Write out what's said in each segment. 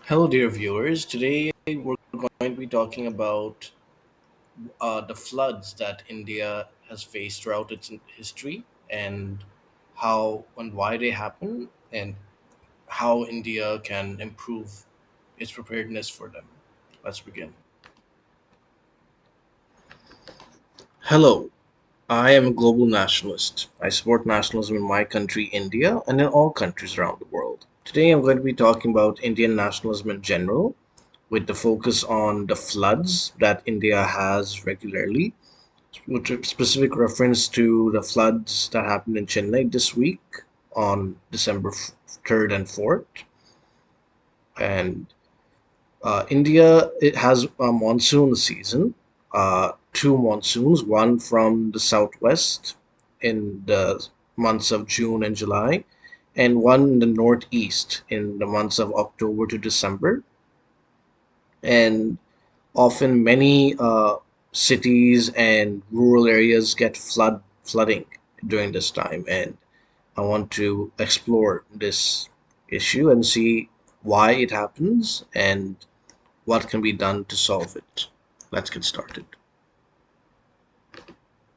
Hello, dear viewers. Today we're going to be talking about the floods that India has faced throughout its history and how and why they happen and how India can improve its preparedness for them. Let's begin. Hello, I am a global nationalist. I support nationalism in my country, India, and in all countries around the world. Today I'm going to be talking about Indian nationalism in general, with the focus on the floods that India has regularly, with specific reference to the floods that happened in Chennai this week on December 3rd and 4th. And India, it has a monsoon season, two monsoons, one from the southwest in the months of June and July, and one in the northeast in the months of October to December. And often many cities and rural areas get flooding during this time, and I want to explore this issue and see why it happens and what can be done to solve it. Let's get started.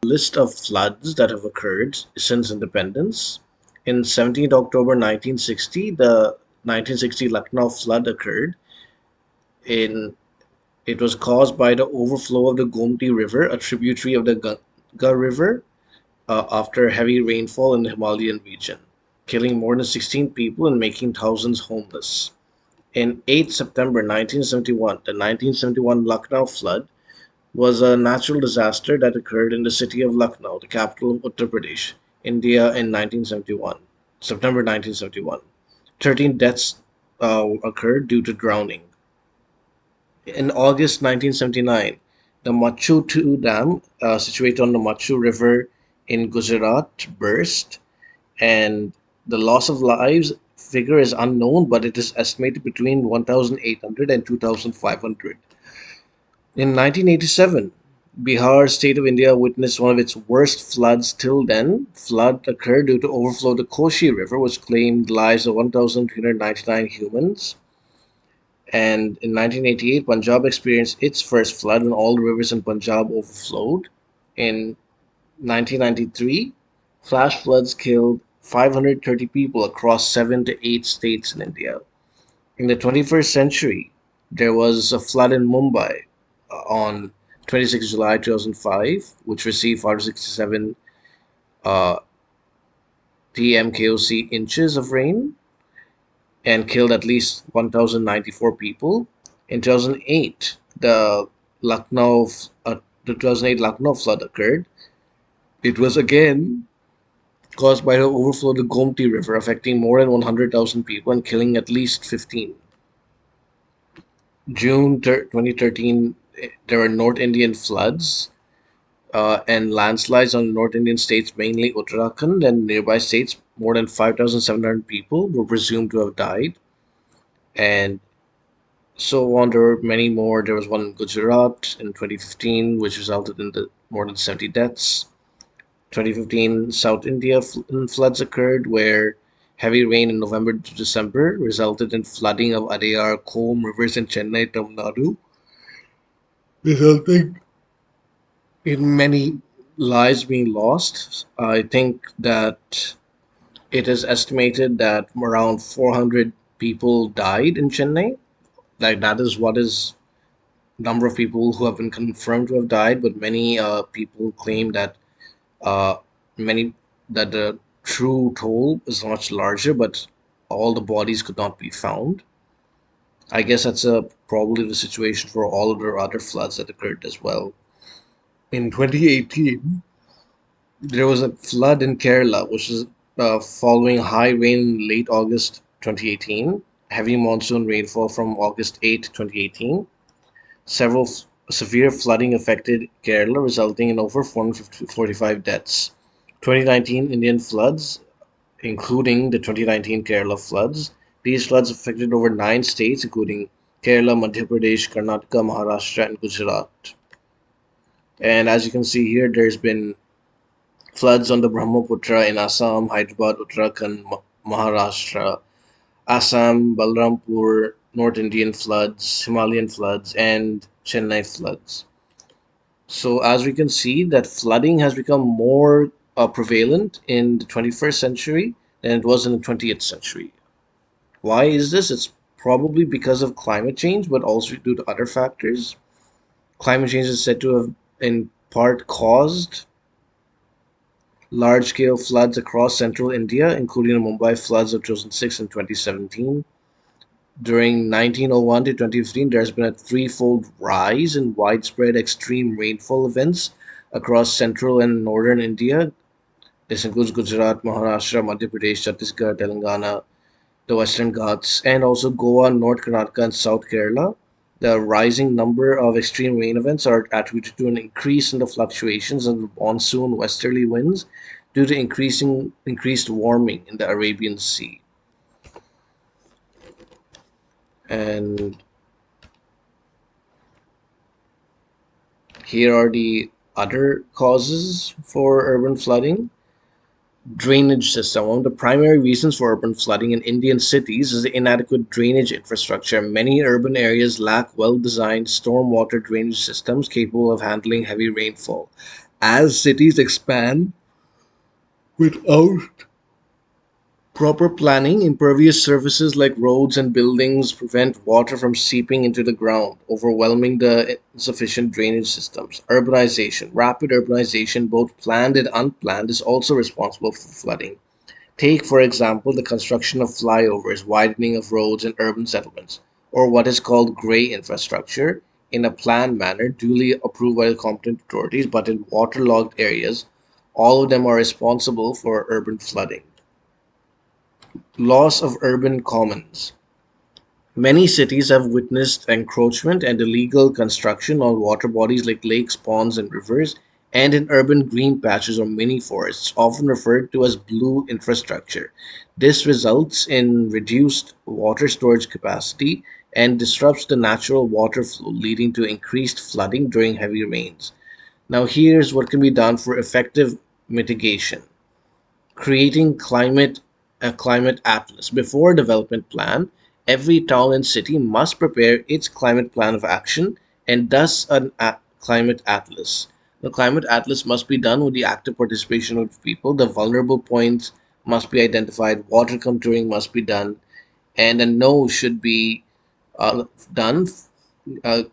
List of floods that have occurred since independence. In 17th October 1960, the 1960 Lucknow flood occurred. In It was caused by the overflow of the Gomti River, a tributary of the Ganga River, after heavy rainfall in the Himalayan region, killing more than 16 people and making thousands homeless. In 8 September 1971, the 1971 Lucknow flood was a natural disaster that occurred in the city of Lucknow, the capital of Uttar Pradesh, India, in 1971, September 1971. 13 deaths occurred due to drowning. In August 1979, the Machu Picchu Dam, situated on the Machu River in Gujarat, burst, and the loss of lives figure is unknown, but it is estimated between 1,800 and 2,500. In 1987, Bihar, state of India, witnessed one of its worst floods till then. Flood occurred due to overflow of the Koshi River, which claimed the lives of 1,399 humans. And in 1988, Punjab experienced its first flood when all the rivers in Punjab overflowed. In 1993, flash floods killed 530 people across 7 to 8 states in India. In the 21st century, there was a flood in Mumbai on 26 July 2005, which received 567 uh, PMKOC inches of rain and killed at least 1,094 people. In 2008, the 2008 Lucknow flood occurred. It was again caused by the overflow of the Gomti River, affecting more than 100,000 people and killing at least 15. June 2013, there were North Indian floods and landslides on North Indian states, mainly Uttarakhand and nearby states. More than 5,700 people were presumed to have died. And so on, there were many more. There was one in Gujarat in 2015, which resulted in more than 70 deaths. 2015, South India floods occurred where heavy rain in November to December resulted in flooding of Adayar, Kom rivers in Chennai, Tamil Nadu, resulting in many lives being lost. I think that it is estimated that around 400 people died in Chennai. Like that is what is number of people who have been confirmed to have died, but many people claim that uh, many that the true toll is much larger, but all the bodies could not be found. I guess that's probably the situation for all of the other floods that occurred as well. In 2018, there was a flood in Kerala, which is following high rain in late August 2018, heavy monsoon rainfall from August 8, 2018. Several severe flooding affected Kerala, resulting in over 445 deaths. 2019 Indian floods, including the 2019 Kerala floods. These floods affected over 9 states, including Kerala, Madhya Pradesh, Karnataka, Maharashtra, and Gujarat. And as you can see here, there's been floods on the Brahmaputra in Assam, Hyderabad, Uttarakhand, Maharashtra, Assam, Balrampur, North Indian floods, Himalayan floods, and Chennai floods. So, as we can see, that flooding has become more prevalent in the 21st century than it was in the 20th century. Why is this? It's probably because of climate change, but also due to other factors. Climate change is said to have, in part, caused large scale floods across central India, including the Mumbai floods of 2006 and 2017. During 1901 to 2015, there's been a threefold rise in widespread extreme rainfall events across central and northern India. This includes Gujarat, Maharashtra, Madhya Pradesh, Chhattisgarh, Telangana, the Western Ghats, and also Goa, North Karnataka, and South Kerala. The rising number of extreme rain events are attributed to an increase in the fluctuations in the monsoon westerly winds due to increased warming in the Arabian Sea. And here are the other causes for urban flooding. Drainage system. One of the primary reasons for urban flooding in Indian cities is the inadequate drainage infrastructure. Many urban areas lack well designed stormwater drainage systems capable of handling heavy rainfall. As cities expand without proper planning, impervious surfaces like roads and buildings prevent water from seeping into the ground, overwhelming the insufficient drainage systems. Urbanization. Rapid urbanization, both planned and unplanned, is also responsible for flooding. Take, for example, the construction of flyovers, widening of roads in urban settlements, or what is called grey infrastructure in a planned manner, duly approved by the competent authorities, but in waterlogged areas. All of them are responsible for urban flooding. Loss of urban commons. Many cities have witnessed encroachment and illegal construction on water bodies like lakes, ponds, and rivers, and in urban green patches or mini forests, often referred to as blue infrastructure. This results in reduced water storage capacity and disrupts the natural water flow, leading to increased flooding during heavy rains. Now, here's what can be done for effective mitigation: creating climate atlas. Before a development plan, every town and city must prepare its climate plan of action and thus climate atlas. The climate atlas must be done with the active participation of people. The vulnerable points must be identified, water contouring must be done, and a no should be uh, done uh,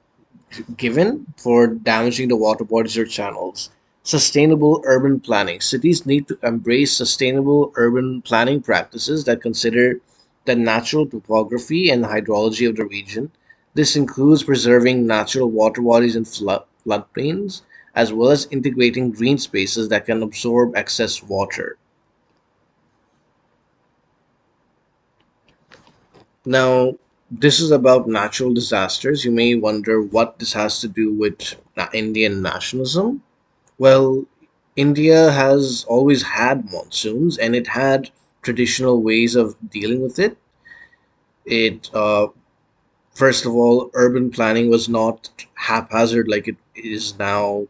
given for damaging the water bodies or channels. Sustainable urban planning. Cities need to embrace sustainable urban planning practices that consider the natural topography and hydrology of the region. This includes preserving natural water bodies and floodplains, as well as integrating green spaces that can absorb excess water. Now, this is about natural disasters. You may wonder what this has to do with Indian nationalism. Well, India has always had monsoons and it had traditional ways of dealing with it. First of all, urban planning was not haphazard like it is now.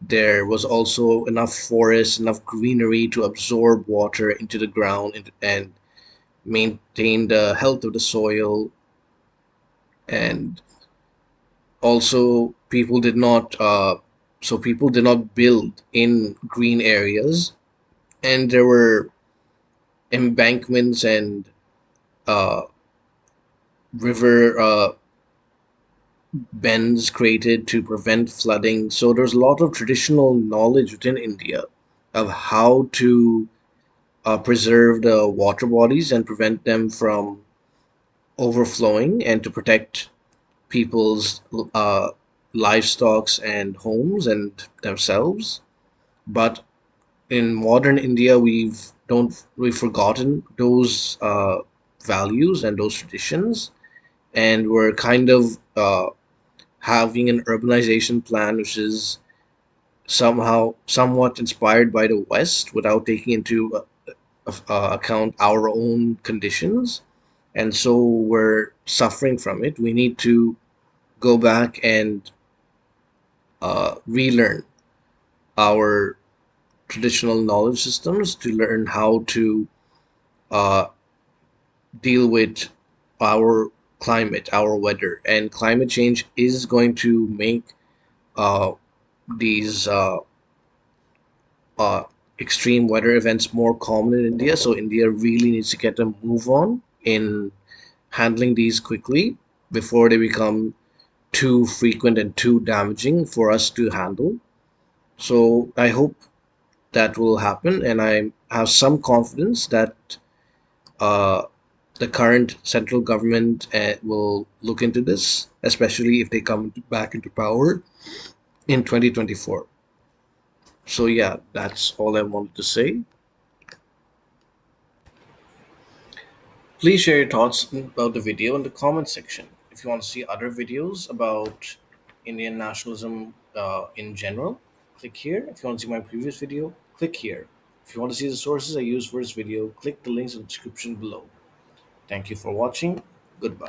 There was also enough forest, enough greenery to absorb water into the ground and maintain the health of the soil. And also, people did not build in green areas, and there were embankments and uh, river bends created to prevent flooding. So there's a lot of traditional knowledge within India of how to preserve the water bodies and prevent them from overflowing and to protect people's livestocks and homes and themselves. But in modern India, we've forgotten those values and those traditions, and we're kind of having an urbanization plan which is somehow somewhat inspired by the West without taking into account our own conditions, and so we're suffering from it. We need to go back and relearn our traditional knowledge systems to learn how to uh, deal with our climate, our weather, and climate change is going to make uh, these uh, extreme weather events more common in India. So India really needs to get a move on in handling these quickly before they become too frequent and too damaging for us to handle. So I hope that will happen, and I have some confidence that uh, the current central government will look into this, especially if they come back into power in 2024. So yeah, that's all I wanted to say. Please share your thoughts about the video in the comment section. If you want to see other videos about Indian nationalism in general, click here. If you want to see my previous video, click here. If you want to see the sources I used for this video, click the links in the description below. Thank you for watching. Goodbye.